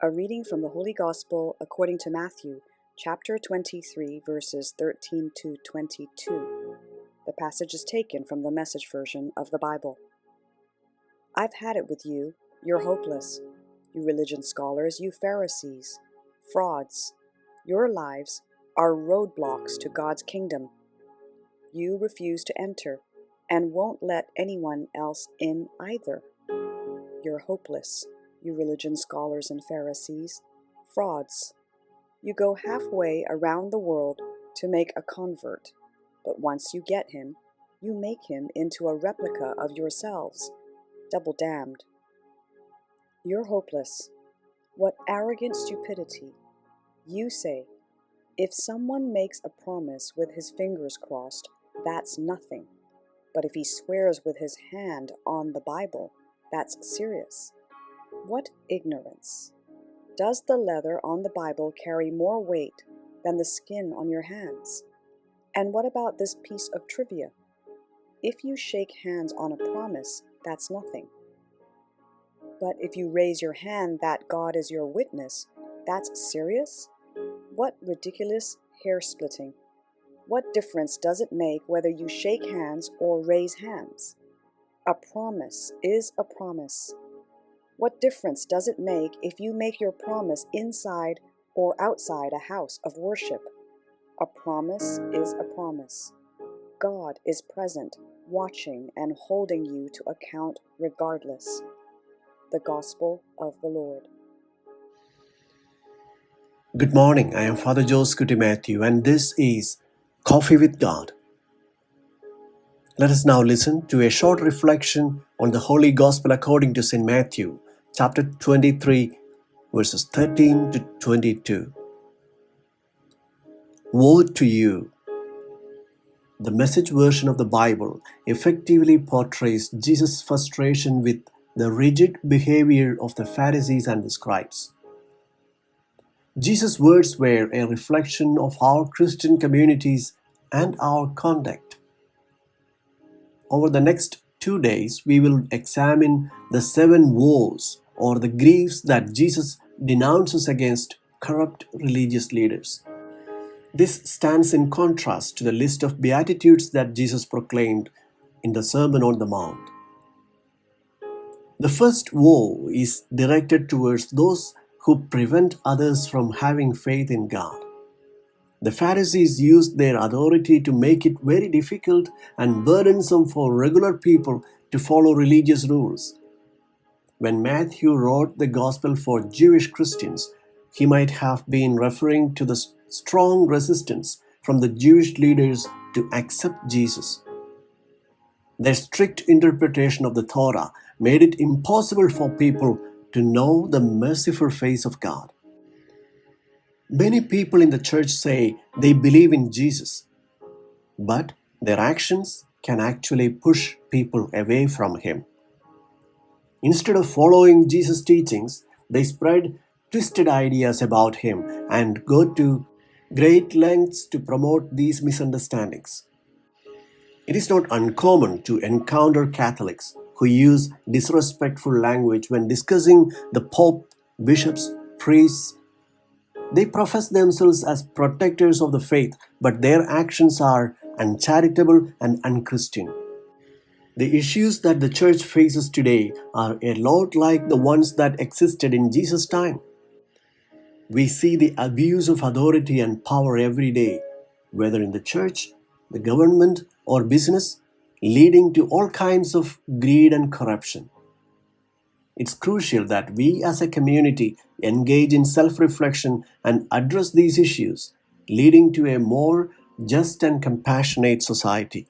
A reading from the Holy Gospel according to Matthew, chapter 23, verses 13 to 22. The passage is taken from the Message version of the Bible. I've had it with you. You're hopeless. You religion scholars, you Pharisees, frauds. Your lives are roadblocks to God's kingdom. You refuse to enter and won't let anyone else in either. You're hopeless. You religion scholars and Pharisees, frauds. You go halfway around the world to make a convert, but once you get him, you make him into a replica of yourselves, double damned. You're hopeless. What arrogant stupidity. You say, if someone makes a promise with his fingers crossed, that's nothing. But if he swears with his hand on the Bible, that's serious. What ignorance! Does the leather on the Bible carry more weight than the skin on your hands? And what about this piece of trivia? If you shake hands on a promise, that's nothing. But if you raise your hand that God is your witness, that's serious? What ridiculous hair-splitting! What difference does it make whether you shake hands or raise hands? A promise is a promise. What difference does it make if you make your promise inside or outside a house of worship? A promise is a promise. God is present, watching and holding you to account regardless. The Gospel of the Lord. Good morning, I am Father Joseph Matthew and this is Coffee with God. Let us now listen to a short reflection on the Holy Gospel according to St. Matthew, chapter 23, verses 13 to 22. Woe to you! The Message version of the Bible effectively portrays Jesus' frustration with the rigid behavior of the Pharisees and the Scribes. Jesus' words were a reflection of our Christian communities and our conduct. Over the next 2 days, we will examine the 7 woes or the griefs that Jesus denounces against corrupt religious leaders. This stands in contrast to the list of beatitudes that Jesus proclaimed in the Sermon on the Mount. The first woe is directed towards those who prevent others from having faith in God. The Pharisees used their authority to make it very difficult and burdensome for regular people to follow religious rules. When Matthew wrote the Gospel for Jewish Christians, he might have been referring to the strong resistance from the Jewish leaders to accept Jesus. Their strict interpretation of the Torah made it impossible for people to know the merciful face of God. Many people in the church say they believe in Jesus, but their actions can actually push people away from Him. Instead of following Jesus' teachings, they spread twisted ideas about Him and go to great lengths to promote these misunderstandings. It is not uncommon to encounter Catholics who use disrespectful language when discussing the Pope, bishops, priests. They profess themselves as protectors of the faith, but their actions are uncharitable and unchristian. The issues that the church faces today are a lot like the ones that existed in Jesus' time. We see the abuse of authority and power every day, whether in the church, the government, or business, leading to all kinds of greed and corruption. It's crucial that we as a community engage in self-reflection and address these issues, leading to a more just and compassionate society.